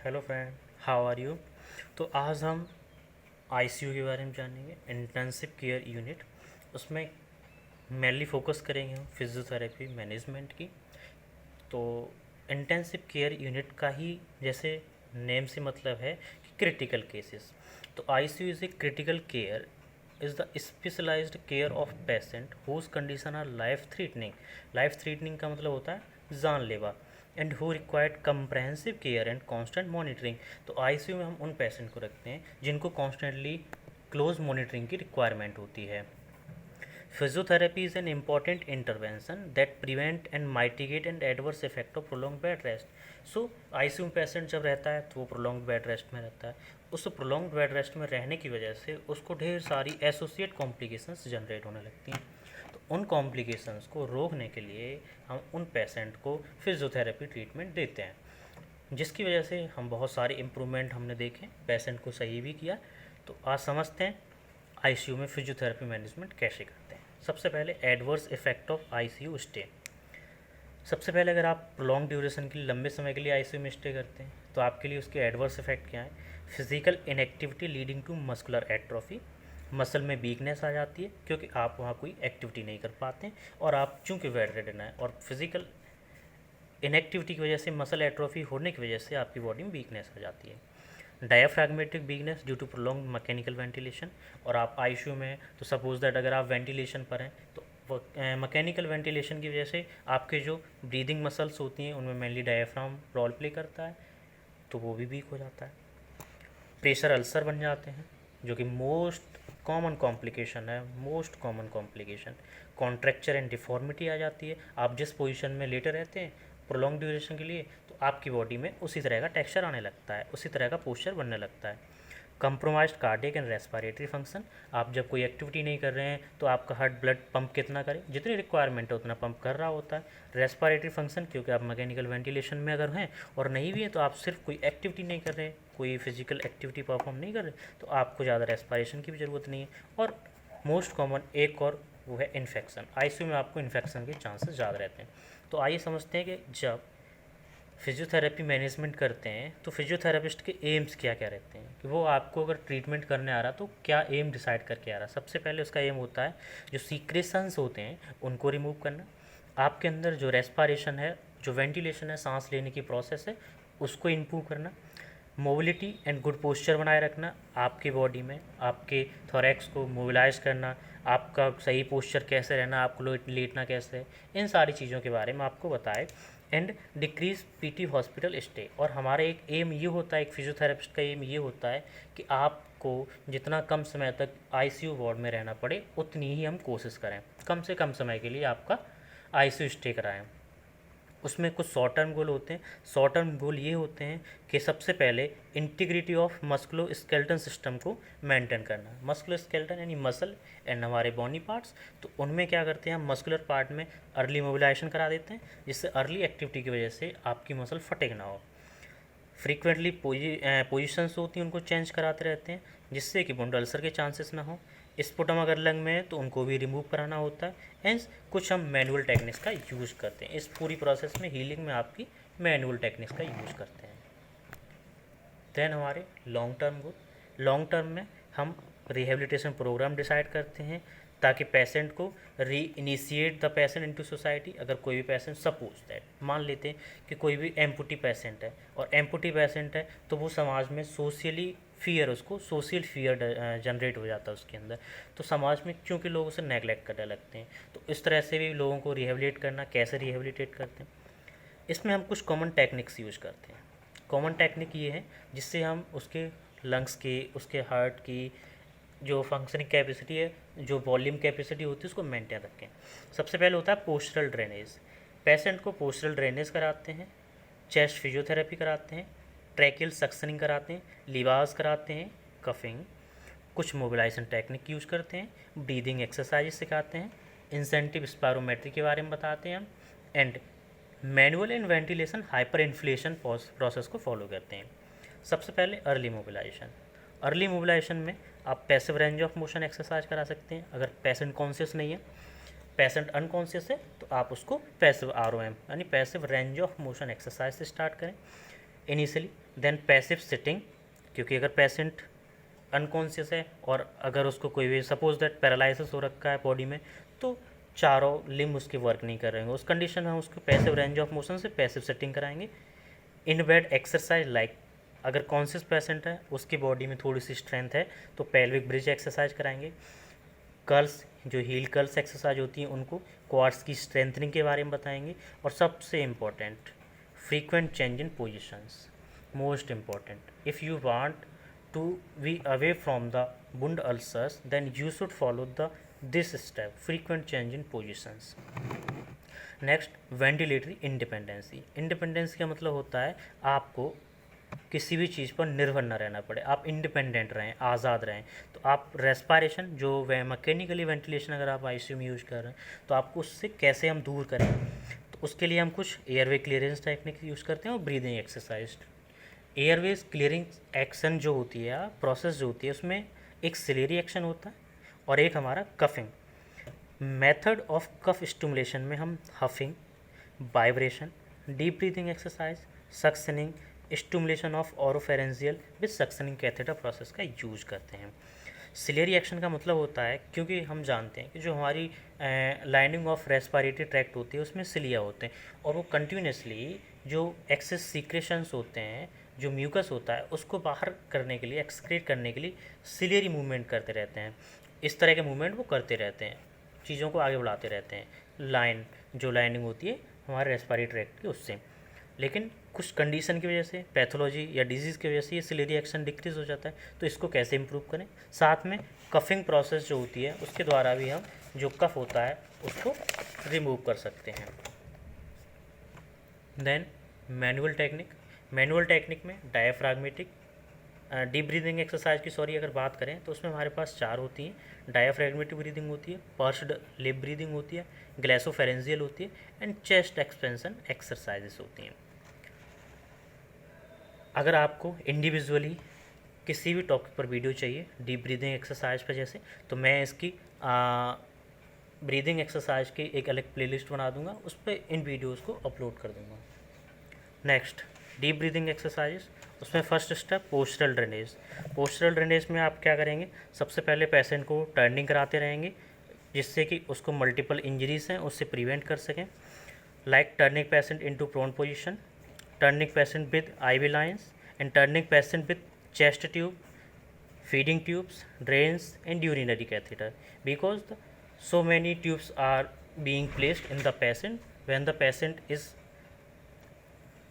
Hello friend, how are you. तो आज हम आईसीयू के बारे में जानेंगे, इंटेंसिव केयर यूनिट। उसमें मेनली फोकस करेंगे हम फिजियोथेरेपी मैनेजमेंट की। तो इंटेंसिव केयर यूनिट का ही जैसे नेम से मतलब है कि क्रिटिकल केसेस। तो ICU is a critical care is the specialised care of patient whose condition are life threatening. Life threatening का मतलब होता है जानलेवा, and who required comprehensive care and constant monitoring. तो आईसीयू में हम उन पेशेंट को रखते हैं जिनको कॉन्स्टेंटली क्लोज मॉनिटरिंग की रिक्वायरमेंट होती है। Physiotherapy is an important intervention that prevent and mitigate an adverse effect of prolonged bed rest. So ICU में पेशेंट जब रहता है तो वो प्रोलॉन्ग बेड रेस्ट में रहता है। उस प्रोलॉन्ग बेड रेस्ट में रहने की वजह से उसको ढेर सारी एसोसिएट कॉम्प्लिकेशंस जनरेट होने लगती हैं। तो उन कॉम्प्लिकेशंस को रोकने के लिए हम उन पेशेंट को फिजियोथेरेपी ट्रीटमेंट देते हैं, जिसकी वजह से हम बहुत सारे इम्प्रूवमेंट हमने देखे, पेशेंट को सही भी किया। तो आज समझते हैं आईसीयू में फिजियोथेरेपी मैनेजमेंट कैसे करते हैं। सबसे पहले adverse effect of ICU stay. सबसे पहले अगर आप लॉन्ग ड्यूरेशन के लिए, लंबे समय के लिए आईसीयू में स्टे करते हैं तो आपके लिए उसके एडवर्स इफेक्ट क्या है। Physical inactivity leading to muscular atrophy. Muscle में वीकनेस आ जाती है क्योंकि आप वहाँ कोई एक्टिविटी नहीं कर पाते हैं, और आप चूँकि बेड रिडन है और फिजिकल इनएक्टिविटी की वजह से मसल एट्रोफी होने की वजह से आपकी बॉडी में वीकनेस आ जाती है। Diaphragmatic weakness due to prolong mechanical ventilation. और आप आईसीयू में हैं तो सपोज दैट अगर आप वेंटिलेशन पर हैं तो मैकेनिकल वेंटिलेशन की वजह से आपके जो ब्रीदिंग मसल्स होती हैं उनमें मेनली डायफ्राम रोल प्ले करता है, तो वो भी वीक हो जाता है। प्रेशर अल्सर बन जाते हैं जो कि मोस्ट कॉमन कॉम्प्लिकेशन है, most common complication. Contracture and deformity आ जाती है। आप जिस पोजीशन में लेटे रहते हैं प्रोलॉन्ग ड्यूरेशन के लिए तो आपकी बॉडी में उसी तरह का टेक्सचर आने लगता है, उसी तरह का पोस्चर बनने लगता है। Compromised cardiac and respiratory function. आप जब कोई एक्टिविटी नहीं कर रहे हैं तो आपका हार्ट ब्लड पंप कितना करे, जितनी रिक्वायरमेंट है उतना पंप कर रहा होता है। रेस्पिरेटरी फंक्शन, क्योंकि आप मैकेनिकल वेंटिलेशन में अगर हैं और नहीं भी है तो आप सिर्फ कोई एक्टिविटी नहीं कर रहे, कोई फिजिकल एक्टिविटी परफॉर्म नहीं कर रहे, तो आपको ज़्यादा रेस्पिरेशन की भी ज़रूरत नहीं है। और मोस्ट कॉमन एक और वो है इन्फेक्शन। आईसीयू में आपको इन्फेक्शन के चांसेस ज़्यादा रहते हैं। तो आइए समझते हैं कि जब फिजियोथेरेपी मैनेजमेंट करते हैं तो फिजियोथेरेपिस्ट के एम्स क्या क्या रहते हैं, कि वो आपको अगर ट्रीटमेंट करने आ रहा तो क्या एम डिसाइड करके आ रहा। सबसे पहले उसका एम होता है जो सीक्रेशंस होते हैं उनको रिमूव करना। आपके अंदर जो रेस्पिरेशन है, जो वेंटिलेशन है, सांस लेने की प्रोसेस है, उसको इम्प्रूव करना। मोबिलिटी एंड गुड पोस्चर बनाए रखना, आपके बॉडी में आपके थोरैक्स को मोबिलाइज करना, आपका सही पोस्चर कैसे रहना, आपको लेटना कैसे है, इन सारी चीज़ों के बारे में आपको बताए। And decrease PT hospital stay. और हमारा एक एम ये होता है, एक फिजियोथेरेपिस्ट का एम ये होता है कि आपको जितना कम समय तक आईसीयू वार्ड में रहना पड़े उतनी ही हम कोशिश करें, कम से कम समय के लिए आपका आईसीयू स्टे कराएं। उसमें कुछ शॉर्ट टर्म गोल होते हैं। शॉर्ट टर्म गोल ये होते हैं कि सबसे पहले इंटीग्रिटी ऑफ मस्कुलो स्केलेटन सिस्टम को मेंटेन करना। मस्कुलो स्केलेटन यानी मसल एंड हमारे बॉडी पार्ट्स, तो उनमें क्या करते हैं हम मस्कुलर पार्ट में अर्ली मोबिलाइजेशन करा देते हैं, जिससे अर्ली एक्टिविटी की वजह से आपकी मसल फटेग ना हो। फ्रीक्वेंटली पोजिशंस होती हैं उनको चेंज कराते रहते हैं जिससे कि बोन अल्सर के चांसेस ना हो। स्पुटम अगर लंग में है तो उनको भी रिमूव कराना होता है। एंड कुछ हम मैनुअल टेक्निक्स का यूज़ करते हैं। इस पूरी प्रोसेस में हीलिंग में आपकी मैनुअल टेक्निक्स का यूज़ करते हैं। देन हमारे long term goal. Long term में हम रिहेबिलिटेशन प्रोग्राम डिसाइड करते हैं ताकि पेशेंट को री initiate the patient into society. अगर कोई भी पेशेंट, सपोज दैट मान लेते हैं कि कोई भी एम्पुटी पेशेंट है, और एम्पुटी पेशेंट है तो वो समाज में सोशली फियर, उसको सोशल फियर जनरेट हो जाता है उसके अंदर। तो समाज में क्योंकि लोग उसे नेगलेक्ट करने लगते हैं, तो इस तरह से भी लोगों को रिहेबिलिटेट करना। कैसे रिहेबिलिटेट करते हैं, इसमें हम कुछ कॉमन टेक्निक्स यूज करते हैं। कॉमन टेक्निक ये है जिससे हम उसके लंग्स की, उसके हार्ट की जो फंक्शनिंग कैपेसिटी है, जो वॉल्यूम कैपेसिटी होती है, उसको मेंटेन रखें। सबसे पहले होता है पोस्चरल ड्रेनेज। पेशेंट को पोस्चरल ड्रेनेज कराते हैं, चेस्ट फिजियोथेरेपी कराते हैं, ट्रैकियल सक्शनिंग कराते हैं, लिवास कराते हैं, कफिंग, कुछ मोबिलाइजेशन टेक्निक यूज़ करते हैं, ब्रीदिंग एक्सरसाइज सिखाते हैं, इंसेंटिव स्पायरोमेट्री के बारे में बताते हैं हम, and manual and ventilation hyper inflation process को फॉलो करते हैं। सबसे पहले अर्ली मोबिलाइजेशन। अर्ली मोबिलाइजेशन में आप passive range of motion exercise करा सकते हैं। अगर पेशेंट कॉन्शियस नहीं है, पेशेंट अनकॉन्शियस है, तो आप उसको पैसिव आरओएम यानी passive range of motion exercise से स्टार्ट करें। इनिशियली, देन पैसिव सिटिंग, क्योंकि अगर पेशेंट अनकॉन्शियस है और अगर उसको कोई भी सपोज दैट पैरालिसिस हो रखा है बॉडी में, तो चारों लिम्ब उसके वर्क नहीं कर रहे हैं, उस कंडीशन में हम उसको पैसिव रेंज ऑफ मोशन से पैसिव सेटिंग कराएंगे। इन बेड एक्सरसाइज लाइक, अगर कॉन्शियस पेशेंट है उसकी बॉडी में थोड़ी सी स्ट्रेंथ है तो पेल्विक ब्रिज एक्सरसाइज कराएंगे। कर्ल्स, जो हील कर्ल्स एक्सरसाइज होती हैं उनको, क्वाड्स की स्ट्रेंथनिंग के बारे में बताएंगे। और सबसे important, frequent change in positions, most important. If you want to be away from the wound ulcers, then you should follow this step, frequent change in positions. Next, ventilatory independency. Independence का मतलब होता है आपको किसी भी चीज़ पर निर्भर न रहना पड़े, आप इंडिपेंडेंट रहें, आज़ाद रहें। तो आप रेस्पायरेशन, जो वे मैकेनिकली वेंटिलेशन अगर आप आईसीयू में यूज कर रहे हैं तो आपको उससे कैसे हम दूर करें, तो उसके लिए हम कुछ एयरवे क्लियरेंस टेक्निक यूज़ करते हैं और breathing exercise. Airways clearing action जो होती है, प्रोसेस जो होती है, उसमें एक सिलेरी एक्शन होता है और एक हमारा coughing. Method of cough stimulation में हम huffing, vibration, deep breathing exercise, suctioning, stimulation of oropharyngeal with suctioning catheter process का यूज करते हैं। सिलेरी एक्शन का मतलब होता है, क्योंकि हम जानते हैं कि जो हमारी लाइनिंग ऑफ रेस्पिरेटरी ट्रैक्ट होती है उसमें सिलिया होते हैं और वो कंटिन्यूसली जो एक्सेस सीक्रेशंस होते हैं, जो म्यूकस होता है, उसको बाहर करने के लिए, एक्सक्रीट करने के लिए सिलेरी मूवमेंट करते रहते हैं। इस तरह के मूवमेंट वो करते रहते हैं, चीज़ों को आगे बढ़ाते रहते हैं, लाइन जो लाइनिंग होती है हमारे रेस्पिरेटरी ट्रैक्ट की उससे। लेकिन कुछ कंडीशन की वजह से, पैथोलॉजी या डिजीज़ की वजह से ये सिलेरी एक्शन डिक्रीज हो जाता है। तो इसको कैसे इम्प्रूव करें, साथ में कफिंग प्रोसेस जो होती है उसके द्वारा भी हम जो कफ होता है उसको रिमूव कर सकते हैं। Then manual technique. Manual technique में डायफ्राग्मेटिक, डीप ब्रीदिंग एक्सरसाइज की अगर बात करें तो उसमें हमारे पास 4 होती हैं। डायफ्रैगमेटिक ब्रीदिंग होती है, पर्स्ड लिप ब्रीदिंग होती है, ग्लेसोफेरेंजियल होती है एंड चेस्ट एक्सपेंशन एक्सरसाइजेस होती हैं। अगर आपको इंडिविजुअली किसी भी टॉपिक पर वीडियो चाहिए डीप ब्रीदिंग एक्सरसाइज पर जैसे, तो मैं इसकी ब्रीदिंग एक्सरसाइज की एक अलग प्लेलिस्ट बना दूंगा, उस पर इन वीडियोज़ को अपलोड कर दूंगा। Next, deep breathing exercise. उसमें first step postural drainage. Postural drainage में आप क्या करेंगे, सबसे पहले पेशेंट को टर्निंग कराते रहेंगे जिससे कि उसको मल्टीपल इंजरीज हैं उससे प्रिवेंट कर सकें। Like turning patient into prone position, turning patient with IV lines and turning patient with chest tube, feeding tubes, drains and urinary catheter, because so many tubes are being placed in the patient when the patient is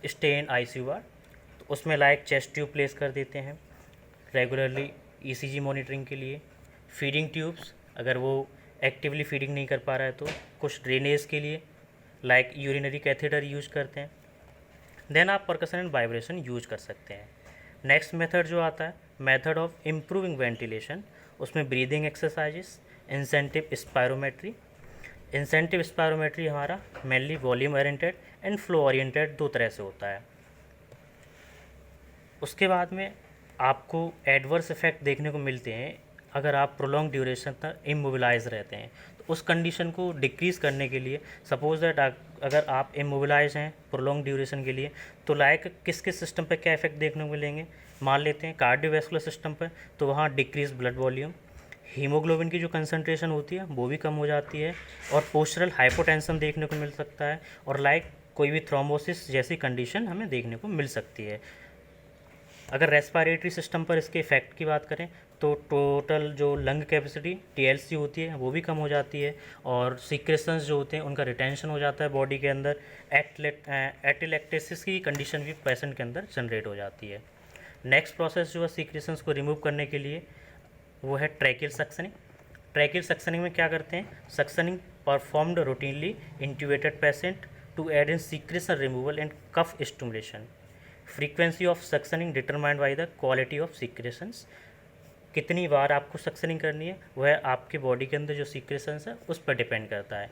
stay in ICU ward। तो उसमें like chest tube place कर देते हैं regularly ECG monitoring के लिए। Feeding tubes, अगर वो actively feeding नहीं कर पा रहा है तो कुछ ड्रेनेज के लिए लाइक यूरिनरी कैथेटर यूज करते हैं। देन आप परकशन एंड वाइब्रेशन यूज कर सकते हैं। नेक्स्ट मेथड जो आता है, मेथड ऑफ इम्प्रूविंग वेंटिलेशन, उसमें breathing exercises, incentive spirometry. Incentive spirometry हमारा mainly volume oriented and flow oriented 2 तरह से होता है। उसके बाद में आपको एडवर्स इफेक्ट देखने को मिलते हैं अगर आप प्रोलॉन्ग ड्यूरेशन तक इमोबिलाइज रहते हैं। तो उस कंडीशन को डिक्रीज़ करने के लिए, सपोज दैट अगर आप इमोबिलाइज हैं प्रोलॉन्ग ड्यूरेशन के लिए, तो लाइक किस किस सिस्टम पे क्या इफेक्ट देखने को मिलेंगे, मान लेते हैं कार्डियोवैस्कुलर सिस्टम पर, तो वहाँ डिक्रीज ब्लड वॉल्यूम, हीमोग्लोबिन की जो कंसनट्रेशन होती है वो भी कम हो जाती है, और पोस्चरल हाइपोटेंशन देखने को मिल सकता है, और लाइक कोई भी थ्रोम्बोसिस जैसी कंडीशन हमें देखने को मिल सकती है। अगर रेस्पिरेटरी सिस्टम पर इसके इफेक्ट की बात करें तो टोटल जो लंग कैपेसिटी TLC होती है वो भी कम हो जाती है, और सीक्रेशंस जो होते हैं उनका रिटेंशन हो जाता है बॉडी के अंदर। एटिलेक्टेसिस की कंडीशन भी पेशेंट के अंदर जनरेट हो जाती है। नेक्स्ट प्रोसेस जो है सीक्रेशंस को रिमूव करने के लिए वो है ट्रैकियल सक्शनिंग। ट्रैकियल सक्शनिंग में क्या करते हैं, suctioning performed routinely intubated patient to aid in secretion removal and cough stimulation. Frequency of suctioning determined by the quality of secretions. कितनी बार आपको सक्शनिंग करनी है वह आपके बॉडी के अंदर जो सीक्रेशंस है उस पर डिपेंड करता है।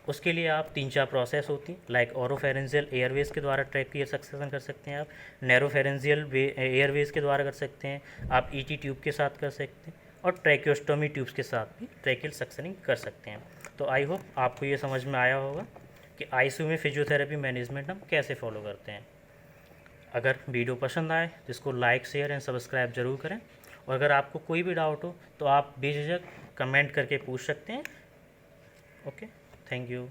उसके लिए आप 3-4 प्रोसेस होती हैं, लाइक ओरोफेरेंजियल एयरवेज के द्वारा ट्रैकियल सक्शन कर सकते हैं, आप नैरोफेरेंजियल एयरवेज के द्वारा कर सकते हैं, आप ET ट्यूब के साथ कर सकते हैं, और ट्रैकियोस्टोमी ट्यूब्स के साथ भी ट्रैकियल सक्शनिंग कर सकते हैं। तो आई होप आपको ये समझ में आया होगा कि ICU में फिजियोथेरेपी मैनेजमेंट हम कैसे फॉलो करते हैं। अगर वीडियो पसंद आए तो इसको लाइक शेयर एंड सब्सक्राइब ज़रूर करें, और अगर आपको कोई भी डाउट हो तो आप बेझिझक कमेंट करके पूछ सकते हैं। Okay, thank you.